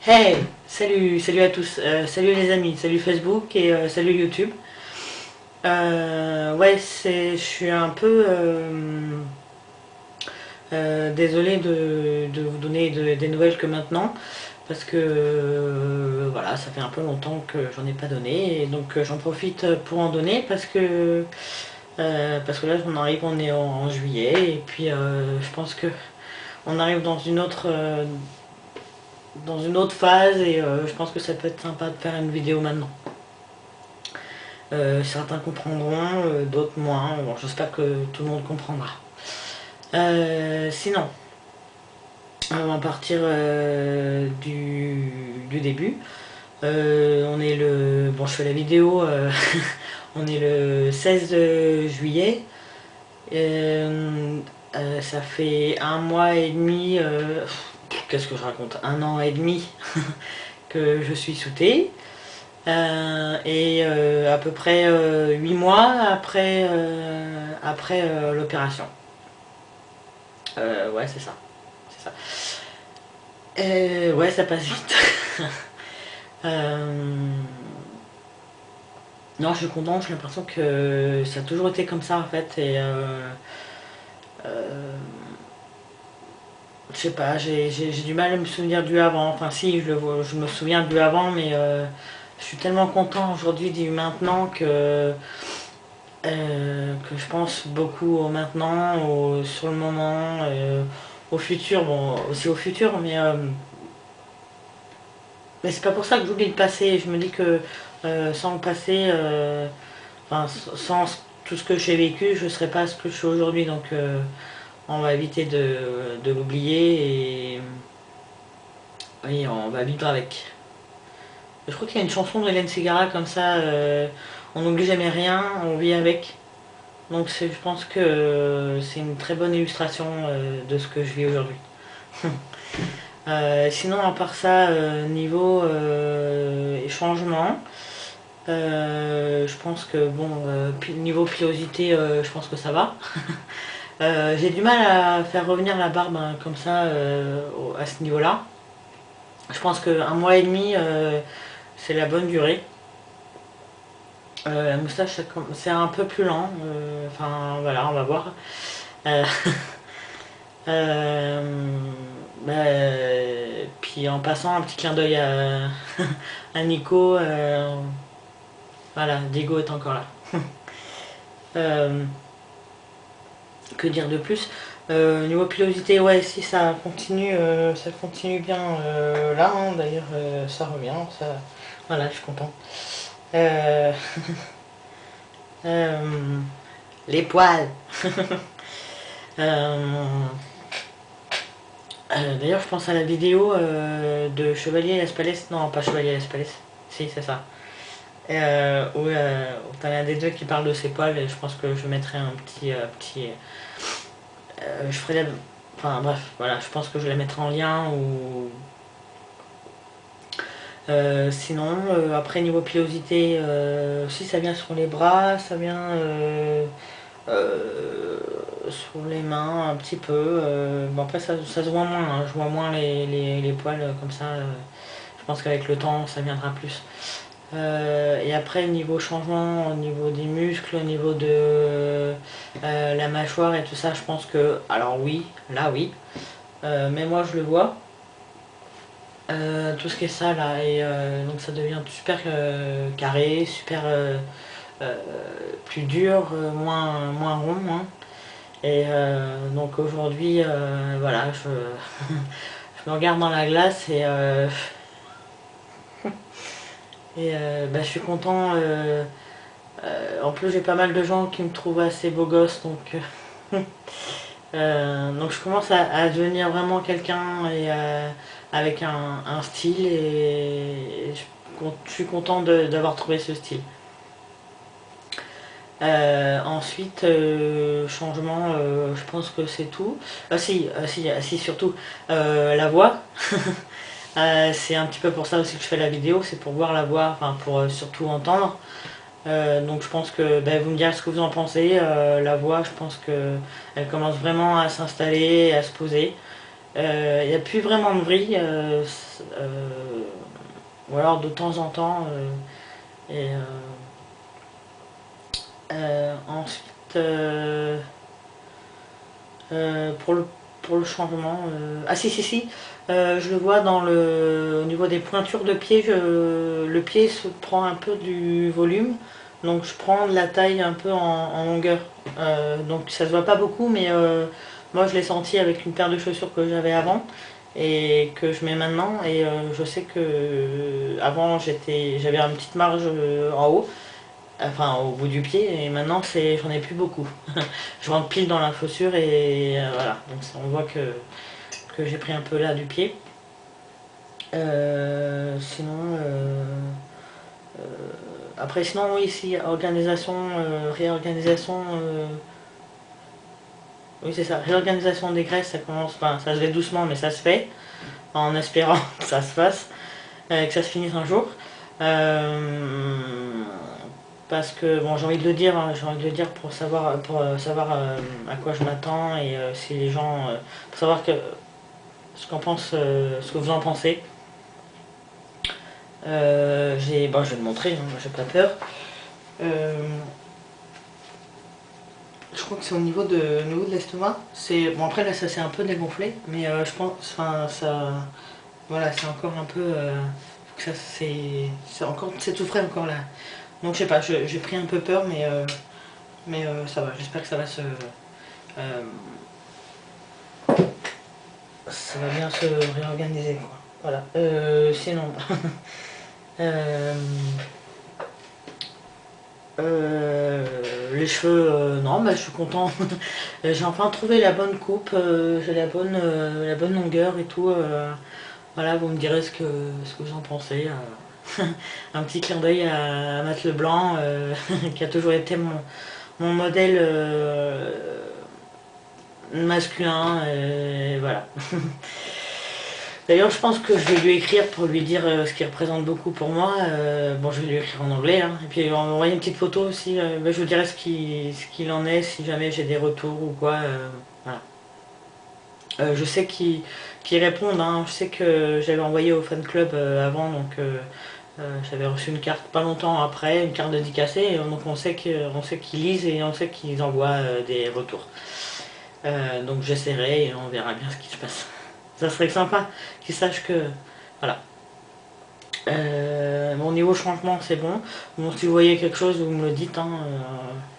Hey, salut à tous, salut les amis, salut Facebook et salut YouTube. Ouais, je suis un peu désolé de vous donner des nouvelles que maintenant, parce que voilà, ça fait un peu longtemps que j'en ai pas donné, et donc j'en profite pour en donner parce que là on est en juillet, et puis je pense que on arrive dans une autre phase, et je pense que ça peut être sympa de faire une vidéo maintenant. Certains comprendront, d'autres moins. Bon, j'espère que tout le monde comprendra. Sinon, on va partir du début. On est le. Bon, je fais la vidéo. On est le 16 juillet. Ça fait un mois et demi. Qu'est-ce que je raconte? Un an et demi que je suis sous thé. À peu près 8 mois après l'opération. Ouais, c'est ça. C'est ça. Ouais, ça passe vite. Euh, non, je suis contente, j'ai l'impression que ça a toujours été comme ça en fait. Euh, je sais pas, j'ai du mal à me souvenir du avant. Enfin, si, je me souviens du avant, mais je suis tellement content aujourd'hui du maintenant que je pense beaucoup au maintenant, sur le moment, au futur, bon, aussi au futur, mais c'est pas pour ça que j'oublie le passé. Je me dis que sans le passé, enfin, sans tout ce que j'ai vécu, je serais pas ce que je suis aujourd'hui. Donc on va éviter de l'oublier, et oui, on va vivre avec. Je crois qu'il y a une chanson de Hélène Ségara comme ça, on n'oublie jamais rien, on vit avec. Donc je pense que c'est une très bonne illustration de ce que je vis aujourd'hui. Sinon, à part ça, niveau changement, je pense que bon, niveau pilosité, je pense que ça va. J'ai du mal à faire revenir la barbe, hein, comme ça, à ce niveau-là. Je pense qu'un mois et demi, c'est la bonne durée. La moustache, c'est un peu plus lent. Enfin, voilà, on va voir. Euh, euh, Puis en passant un petit clin d'œil à Nico, voilà, Diego est encore là. Euh, que dire de plus? Niveau pilosité, ouais, si ça continue bien là, hein, d'ailleurs, ça revient, ça, voilà, je suis content. Euh, euh, les poils. Euh, D'ailleurs, je pense à la vidéo de Chevalier Las Palais. Non, pas Chevalier Las Palais. Si, c'est ça. Où t'as l'un des deux qui parle de ses poils, et je pense que je mettrai un petit. Je ferai la. Enfin bref, voilà, je pense que je la mettrai en lien. Sinon, après niveau pilosité, si ça vient sur les bras, ça vient euh, sur les mains un petit peu. Bon, après ça se voit moins, hein. Je vois moins les poils comme ça. Je pense qu'avec le temps ça viendra plus. Et après niveau changement, au niveau des muscles, au niveau de la mâchoire et tout ça, je pense que, alors oui, là oui, mais moi je le vois. Tout ce qui est ça là, et donc ça devient super carré, super euh, plus dur, moins rond, hein. Et donc aujourd'hui, voilà, je me regarde dans la glace, je suis content. En plus, j'ai pas mal de gens qui me trouvent assez beau gosse, donc je commence à devenir vraiment quelqu'un, et avec un style, et je suis content d'avoir trouvé ce style. Ensuite, changement, je pense que c'est tout. Si, surtout la voix. C'est un petit peu pour ça aussi que je fais la vidéo, c'est pour voir la voix, enfin pour surtout entendre. Donc je pense que vous me direz ce que vous en pensez. La voix, je pense que elle commence vraiment à s'installer, à se poser. Il n'y a plus vraiment de vrille, ou alors de temps en temps. Et ensuite, pour le changement, ah si si si, je le vois au niveau des pointures de pied, le pied se prend un peu du volume, donc je prends de la taille un peu en longueur. Donc ça se voit pas beaucoup, mais moi je l'ai senti avec une paire de chaussures que j'avais avant et que je mets maintenant, et je sais que avant j'avais une petite marge en haut, enfin au bout du pied, et maintenant j'en ai plus beaucoup. Je rentre pile dans la chaussure et voilà, donc on voit que j'ai pris un peu là du pied. Sinon, euh, après sinon oui, si organisation, réorganisation, oui c'est ça, réorganisation des graisses, ça commence, enfin ça se fait doucement mais ça se fait, en espérant que ça se fasse, que ça se finisse un jour. Euh, Parce que bon, j'ai envie de le dire, hein, j'ai envie de le dire pour savoir à quoi je m'attends, et si les gens, pour savoir ce que vous en pensez. Bon, je vais le montrer, hein, j'ai pas peur. Euh, je crois que c'est au niveau de l'estomac. Bon, après là ça s'est un peu dégonflé, mais je pense, enfin ça, voilà, c'est encore un peu, c'est tout frais encore là. Donc je sais pas, j'ai pris un peu peur, mais ça va. J'espère que euh, ça va bien se réorganiser, quoi. Voilà. Sinon, euh, les cheveux, non, bah, je suis content. J'ai enfin trouvé la bonne coupe, j'ai la bonne longueur et tout. Voilà, vous me direz ce que vous en pensez. Un petit clin d'œil à Matt Leblanc, qui a toujours été mon modèle masculin. Et voilà. D'ailleurs, je pense que je vais lui écrire pour lui dire ce qui représente beaucoup pour moi. Bon, je vais lui écrire en anglais, hein. Et puis on va envoyer une petite photo aussi. Ben, je vous dirai ce qu'il en est, si jamais j'ai des retours ou quoi. Voilà. Je sais qu'ils répondent, hein. Je sais que j'avais envoyé au fan club avant, donc j'avais reçu une carte pas longtemps après, une carte dédicacée. Et donc on sait qu'ils lisent et on sait qu'ils envoient des retours. Donc j'essaierai et on verra bien ce qui se passe. Ça serait sympa qu'ils sachent que. Voilà. Mon niveau changement, c'est bon. Bon, si vous voyez quelque chose, vous me le dites, hein,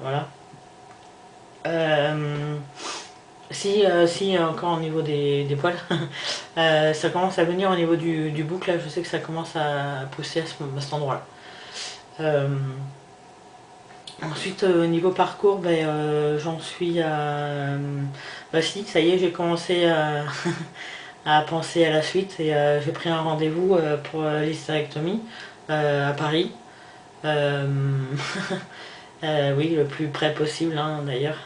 voilà. Euh, si, encore au niveau des poils, ça commence à venir au niveau du bouc, là, je sais que ça commence à pousser à cet endroit-là. Euh, Ensuite, au niveau parcours, ben, j'en suis à. Bah si, ça y est, j'ai commencé à penser à la suite, et j'ai pris un rendez-vous pour l'hystérectomie à Paris. Euh, oui, le plus près possible, hein, d'ailleurs.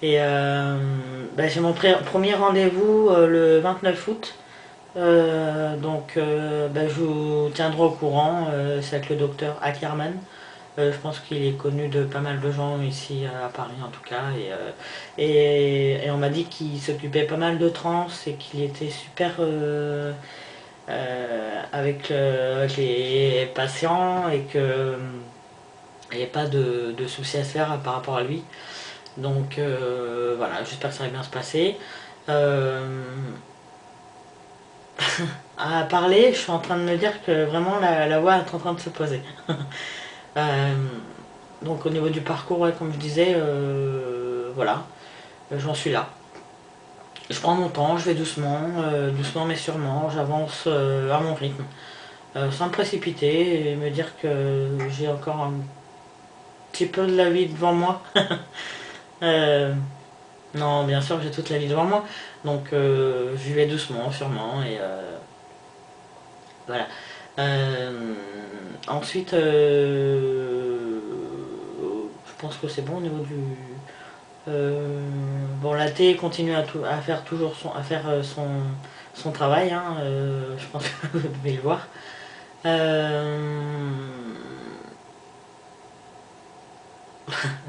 Et bah, j'ai mon premier rendez-vous le 29 août. Donc bah, je vous tiendrai au courant. C'est avec le docteur Ackerman. Je pense qu'il est connu de pas mal de gens ici à Paris en tout cas. Et on m'a dit qu'il s'occupait pas mal de trans et qu'il était super avec les patients, et que il n'y avait pas de soucis à se faire par rapport à lui. Donc voilà, j'espère que ça va bien se passer. Euh, à parler, je suis en train de me dire que vraiment la voix est en train de se poser. Euh, donc au niveau du parcours, ouais, comme je disais, voilà, j'en suis là. Je prends mon temps, je vais doucement, doucement mais sûrement, j'avance à mon rythme, sans me précipiter et me dire que j'ai encore un petit peu de la vie devant moi. Euh, non, bien sûr, j'ai toute la vie devant moi, donc j'y vais doucement, sûrement, et voilà. Euh, Ensuite, je pense que c'est bon au niveau du. Bon, la thé continue à faire toujours son travail, hein, je pense que vous devez le voir. Euh,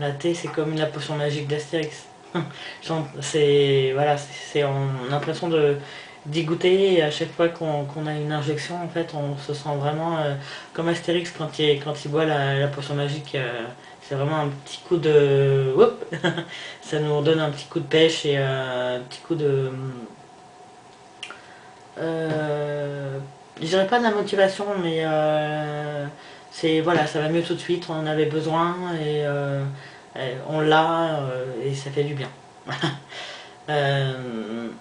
la thé, c'est comme la potion magique d'Astérix. C'est voilà, on a l'impression de d'y goûter et à chaque fois qu'on a une injection en fait on se sent vraiment comme Astérix quand il boit la potion magique. C'est vraiment un petit coup de Oup ça nous donne un petit coup de pêche et un petit coup de je dirais pas de la motivation mais c'est voilà, ça va mieux tout de suite, on en avait besoin et on l'a et ça fait du bien.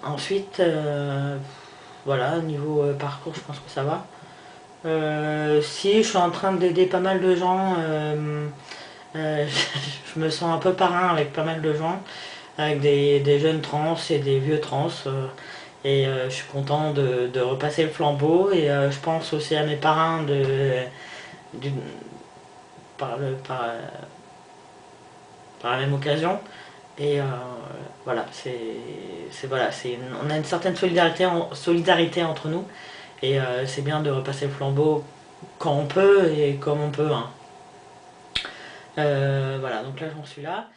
Ensuite, voilà, niveau parcours, je pense que ça va. Si, je suis en train d'aider pas mal de gens. Je me sens un peu parrain avec pas mal de gens, avec des jeunes trans et des vieux trans. Je suis content de repasser le flambeau. Et je pense aussi à mes parrains du- par, le, par la même occasion. Et voilà, voilà, on a une certaine solidarité entre nous. Et c'est bien de repasser le flambeau quand on peut et comme on peut, hein. Voilà, donc là j'en suis là.